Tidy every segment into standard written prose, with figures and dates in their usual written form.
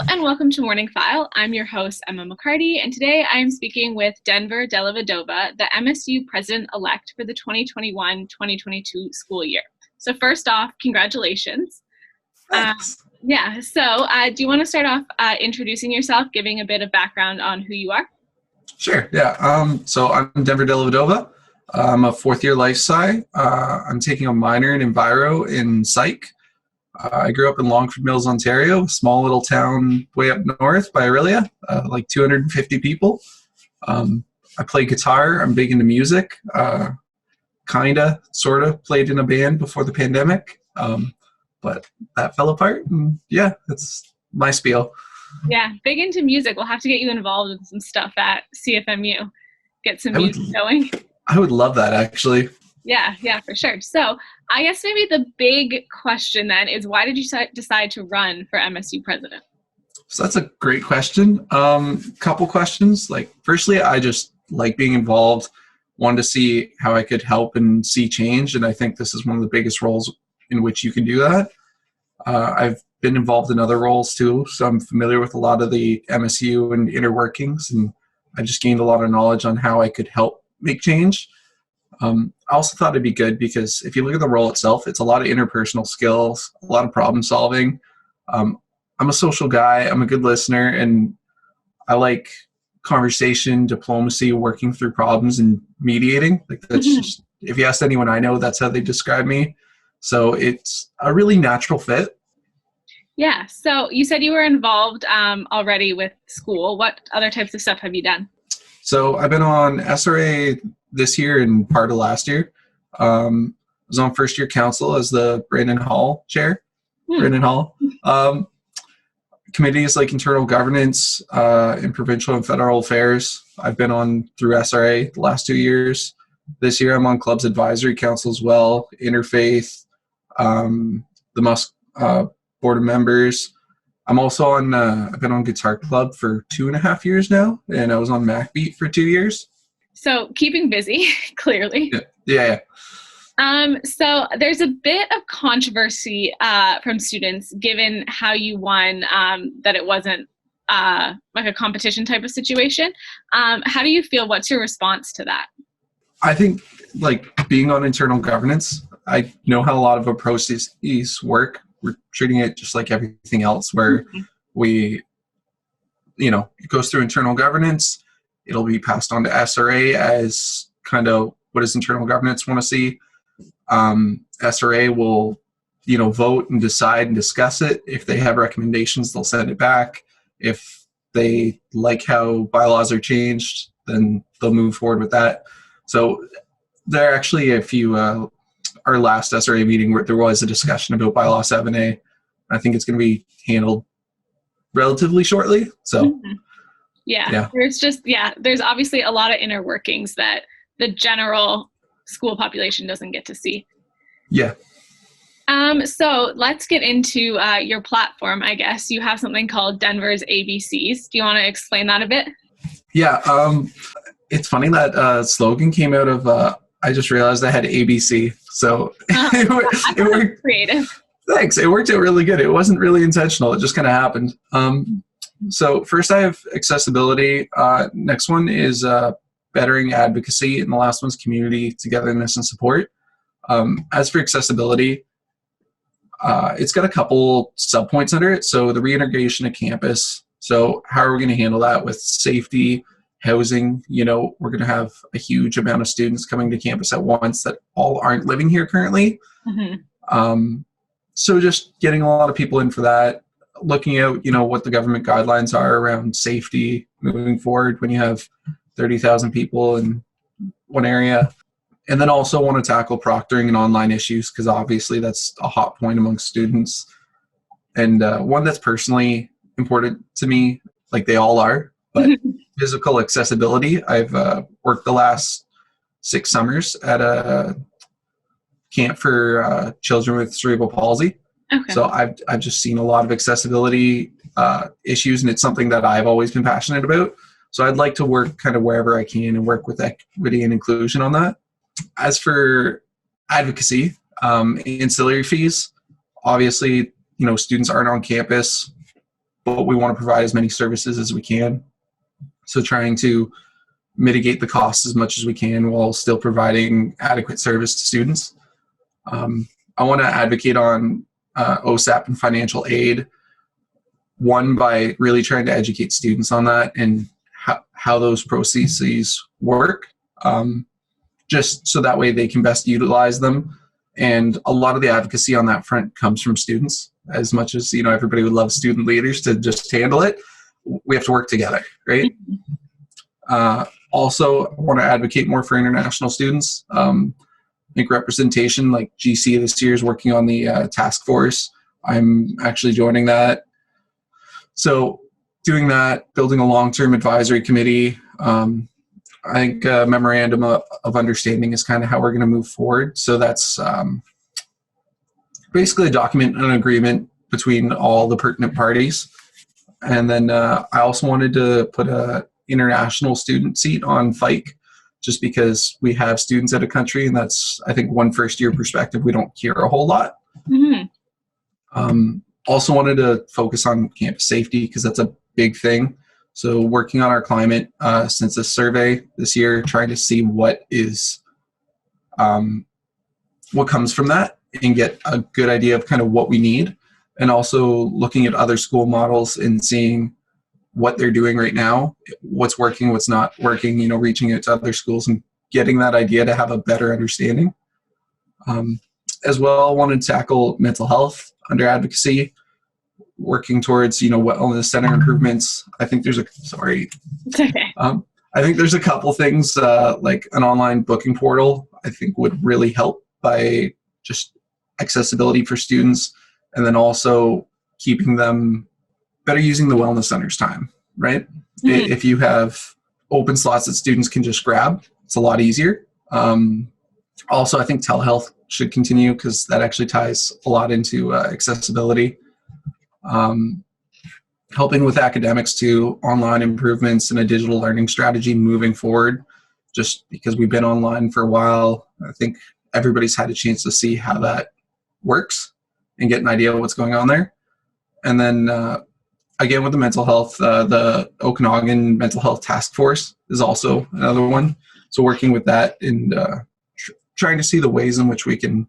and welcome to MorningFile. I'm your host, Emma McCarty, and today I am speaking with Denver Della-Vedova, the MSU President-elect for the 2021-2022 school year. So first off, congratulations. Thanks. Do you want to start off introducing yourself, giving a bit of background on who you are? Sure, yeah. So I'm Denver Della-Vedova. I'm a fourth-year life sci. I'm taking a minor in Enviro in Psych. I grew up in Longford Mills, Ontario, a small little town way up north by Aurelia, like 250 people. I play guitar. I'm big into music. Sort of played in a band before the pandemic, but that fell apart. And yeah, that's my spiel. Yeah, big into music. We'll have to get you involved with some stuff at CFMU. Get some music going. I would love that, actually. Yeah, for sure. So I guess maybe the big question then is, why did you decide to run for MSU President? So that's a great question. Couple questions. Firstly, I just like being involved, wanted to see how I could help and see change. And I think this is one of the biggest roles in which you can do that. I've been involved in other roles too, so I'm familiar with a lot of the MSU and inner workings, and I just gained a lot of knowledge on how I could help make change. I also thought it'd be good because if you look at the role itself, it's a lot of interpersonal skills, a lot of problem solving. I'm a social guy, I'm a good listener, and I like conversation, diplomacy, working through problems, and mediating. That's just, if you ask anyone I know, that's how they describe me. So it's a really natural fit. Yeah, so you said you were involved already with school. What other types of stuff have you done? So I've been on SRA this year and part of last year. I was on first year council as the Brandon Hall chair. Brandon Hall. Committees like internal governance in provincial and federal affairs. I've been on through SRA the last 2 years. This year I'm on clubs advisory council as well, interfaith, the Musk board of members. I'm also on, I've been on Guitar Club for 2.5 years now, and I was on MacBeat for 2 years. So keeping busy, clearly. Yeah. So there's a bit of controversy from students, given how you won, that it wasn't like a competition type of situation. How do you feel? What's your response to that? I think, being on internal governance, I know how a lot of our processes work. We're treating it just like everything else, where it goes through internal governance. It'll be passed on to SRA as kind of what does internal governance want to see. SRA will, vote and decide and discuss it. If they have recommendations, they'll send it back. If they like how bylaws are changed, then they'll move forward with that. So there are actually a few, our last SRA meeting where there was a discussion about bylaw 7A. I think it's going to be handled relatively shortly. So yeah. There's obviously a lot of inner workings that the general school population doesn't get to see. Yeah. So let's get into your platform, I guess. You have something called Denver's ABCs. Do you want to explain that a bit? Yeah. It's funny that slogan came out of, I just realized I had ABC. So it worked. Creative. Thanks. It worked out really good. It wasn't really intentional. It just kind of happened. So first I have accessibility. Next one is bettering advocacy. And the last one's community togetherness and support. As for accessibility, it's got a couple subpoints under it. So the reintegration of campus. So how are we going to handle that with safety, housing? We're going to have a huge amount of students coming to campus at once that all aren't living here currently. So just getting a lot of people in for that, looking at, what the government guidelines are around safety moving forward when you have 30,000 people in one area. And then also want to tackle proctoring and online issues, because obviously that's a hot point among students. And one that's personally important to me, like they all are, but physical accessibility. I've worked the last 6 summers at a camp for children with cerebral palsy. Okay. So I've just seen a lot of accessibility issues, and it's something that I've always been passionate about. So I'd like to work kind of wherever I can and work with equity and inclusion on that. As for advocacy, ancillary fees, obviously, students aren't on campus but we want to provide as many services as we can. So trying to mitigate the costs as much as we can while still providing adequate service to students. I want to advocate on OSAP and financial aid, one, by really trying to educate students on that and how those processes work, just so that way they can best utilize them. And a lot of the advocacy on that front comes from students. As much as, you know, everybody would love student leaders to just handle it, we have to work together, right? Also, I want to advocate more for international students. I think representation, like GC this year is working on the task force. I'm actually joining that. So doing that, building a long-term advisory committee. I think a memorandum of understanding is kind of how we're going to move forward. So that's basically a document and an agreement between all the pertinent parties. And then I also wanted to put a international student seat on FIKE, just because we have students out of country, and that's, I think, one first-year perspective we don't hear a whole lot. Also wanted to focus on campus safety, because that's a big thing. So working on our climate census survey this year, trying to see what comes from that and get a good idea of kind of what we need, and also looking at other school models and seeing what they're doing right now, what's working, what's not working, you know, reaching out to other schools and getting that idea to have a better understanding. As well, I wanted to tackle mental health under advocacy, working towards, you know, wellness center improvements. I think there's It's okay. I think there's a couple things, like an online booking portal, I think would really help by just accessibility for students, and then also keeping them better using the wellness center's time, right? If you have open slots that students can just grab, it's a lot easier. Also, I think telehealth should continue, because that actually ties a lot into accessibility. Helping with academics too, online improvements and a digital learning strategy moving forward, just because we've been online for a while. I think everybody's had a chance to see how that works and get an idea of what's going on there. And then again, with the mental health, the Okanagan Mental Health Task Force is also another one. So working with that and trying to see the ways in which we can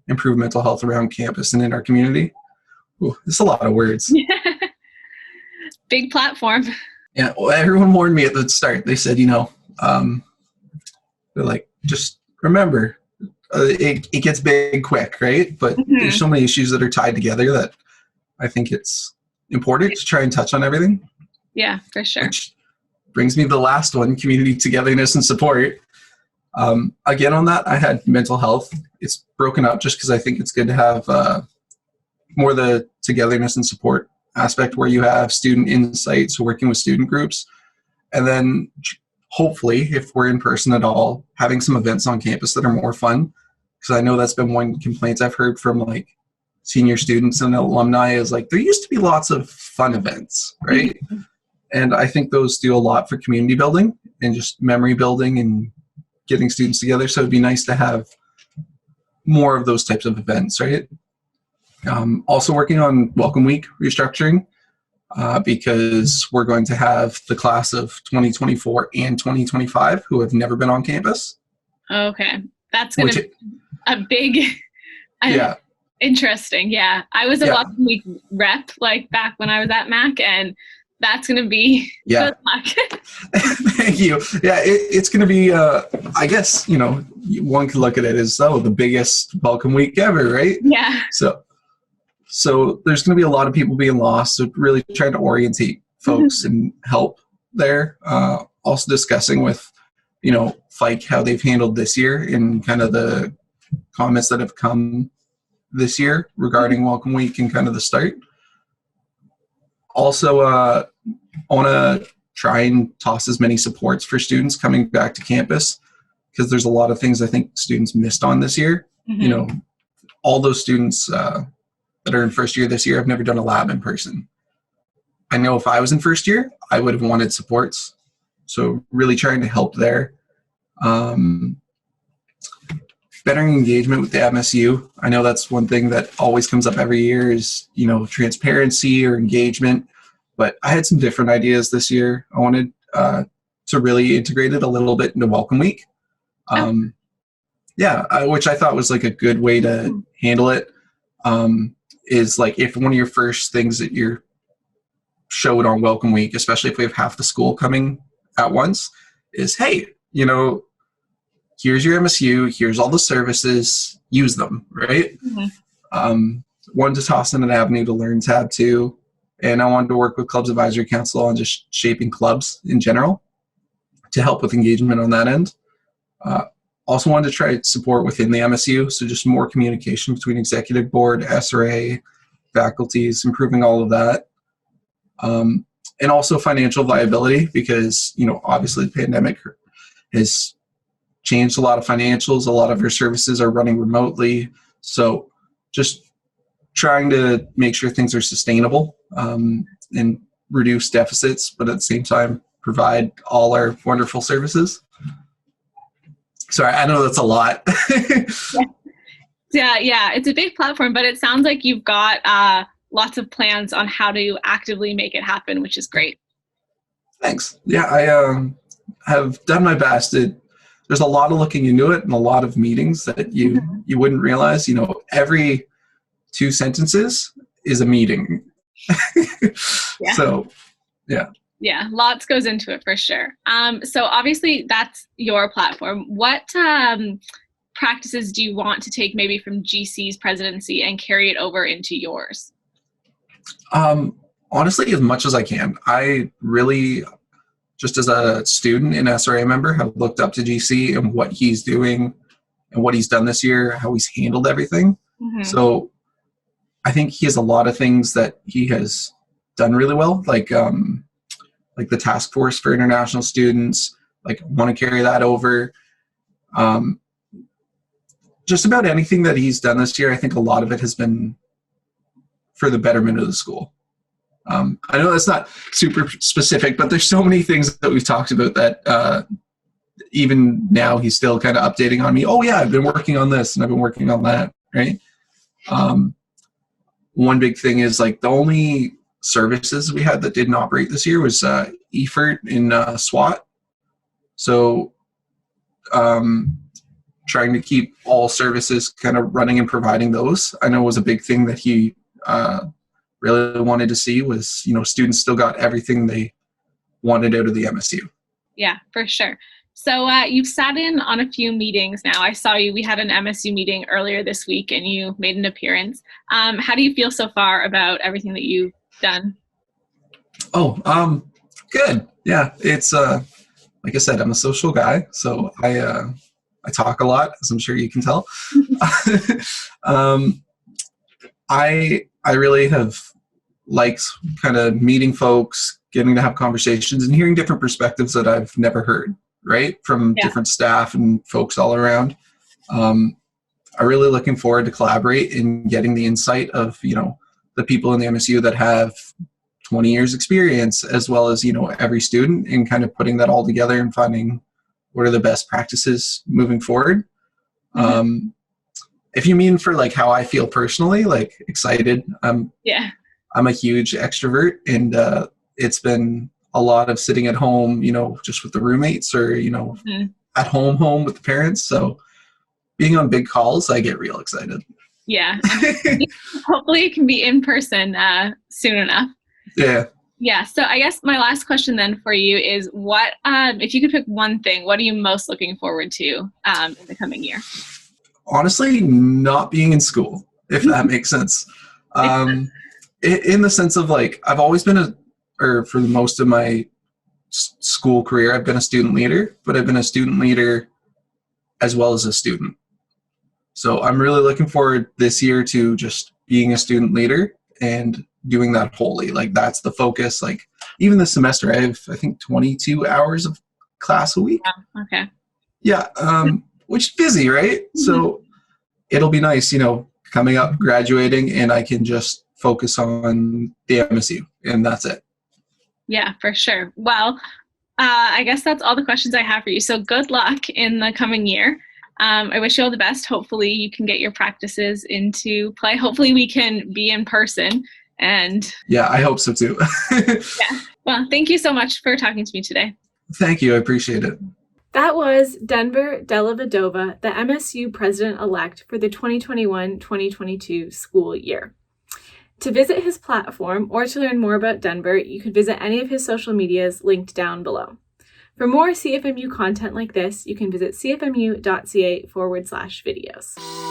improve mental health around campus and in our community. Ooh, there's a lot of words. Big platform. Yeah, well, everyone warned me at the start. They said, you know, they're like, just remember, it gets big quick, right? But there's so many issues that are tied together that I think it's important to try and touch on everything. Yeah, for sure. Which brings me to the last one, community togetherness and support. Again, on that, I had mental health. It's broken up just because I think it's good to have more the togetherness and support aspect, where you have student insights, working with student groups, and then hopefully, if we're in person at all, having some events on campus that are more fun. Because I know that's been one complaint I've heard from like senior students and alumni is like, there used to be lots of fun events, right? And I think those do a lot for community building and just memory building and getting students together. So it'd be nice to have more of those types of events, right? Also working on Welcome Week restructuring, because we're going to have the class of 2024 and 2025 who have never been on campus. Okay. That's going to be a big, interesting. Yeah. I was a Welcome Week rep, like back when I was at Mac, and that's going to be good luck. Thank you. Yeah, it's going to be, I guess, you know, one could look at it as, the biggest Welcome Week ever, right? Yeah. So there's going to be a lot of people being lost. So really trying to orientate folks and help there. Also discussing with, you know, FIKE how they've handled this year and kind of the comments that have come this year regarding Welcome Week and kind of the start. Also, I want to try and toss as many supports for students coming back to campus, because there's a lot of things I think students missed on this year. You know, all those students that are in first year this year have never done a lab in person. I know if I was in first year, I would have wanted supports. So really trying to help there. Bettering engagement with the MSU. I know that's one thing that always comes up every year is, you know, transparency or engagement. But I had some different ideas this year. I wanted to really integrate it a little bit into Welcome Week. Which I thought was like a good way to handle it. Is like if one of your first things that you're showed on Welcome Week, especially if we have half the school coming at once, is, hey, you know, here's your MSU, here's all the services, use them, right? Wanted to toss in an Avenue to Learn tab too, and I wanted to work with Clubs Advisory Council on just shaping clubs in general to help with engagement on that end. Also wanted to try support within the MSU, so just more communication between executive board, SRA, faculties, improving all of that. And also financial viability, because, you know, obviously the pandemic has changed a lot of financials. A lot of our services are running remotely. So just trying to make sure things are sustainable and reduce deficits, but at the same time, provide all our wonderful services. Sorry, I know that's a lot. Yeah, it's a big platform, but it sounds like you've got lots of plans on how to actively make it happen, which is great. Thanks. Yeah, I have done my best. There's a lot of looking into it and a lot of meetings that you wouldn't realize. You know, every 2 sentences is a meeting. So, yeah. Yeah, lots goes into it for sure. So obviously that's your platform. What practices do you want to take maybe from GC's presidency and carry it over into yours? Honestly, as much as I can. I really, just as a student and SRA member, have looked up to GC and what he's doing and what he's done this year, how he's handled everything. So I think he has a lot of things that he has done really well, like the task force for international students, like want to carry that over. Just about anything that he's done this year, I think a lot of it has been for the betterment of the school. I know that's not super specific, but there's so many things that we've talked about that even now he's still kind of updating on me. Oh yeah, I've been working on this and I've been working on that, right? One big thing is like the only services we had that didn't operate this year was EFERT in SWAT. So trying to keep all services kind of running and providing those, I know was a big thing that he really wanted to see was, you know, students still got everything they wanted out of the MSU. Yeah, for sure. So you've sat in on a few meetings now. I saw you, we had an MSU meeting earlier this week and you made an appearance. How do you feel so far about everything that you've done? Oh, good. Yeah, it's like I said, I'm a social guy, so I talk a lot, as I'm sure you can tell. I really have liked kind of meeting folks, getting to have conversations, and hearing different perspectives that I've never heard, right, from different staff and folks all around. I'm really looking forward to collaborate in getting the insight of, you know, the people in the MSU that have 20 years experience, as well as, you know, every student, and kind of putting that all together and finding what are the best practices moving forward. If you mean for like how I feel personally, like excited, I'm a huge extrovert, and it's been a lot of sitting at home, you know, just with the roommates, or, you know, at home with the parents. So being on big calls, I get real excited. Yeah. Hopefully it can be in person soon enough. Yeah. Yeah. So I guess my last question then for you is what, if you could pick one thing, what are you most looking forward to in the coming year? Honestly, not being in school, if that makes sense. In the sense of like, I've always been for most of my school career, I've been a student leader, but I've been a student leader as well as a student. So I'm really looking forward this year to just being a student leader and doing that wholly. Like that's the focus. Like even this semester, I have, I think, 22 hours of class a week. Yeah. Okay. Yeah. Which is busy, right? So it'll be nice, you know, coming up, graduating, and I can just focus on the MSU, and that's it. Yeah, for sure. Well, I guess that's all the questions I have for you. So good luck in the coming year. I wish you all the best. Hopefully you can get your practices into play. Hopefully we can be in person And yeah, I hope so too. yeah. Well, thank you so much for talking to me today. Thank you. I appreciate it. That was Denver Della-Vedova, the MSU President-elect for the 2021-2022 school year. To visit his platform or to learn more about Denver, you could visit any of his social medias linked down below. For more CFMU content like this, you can visit cfmu.ca/videos.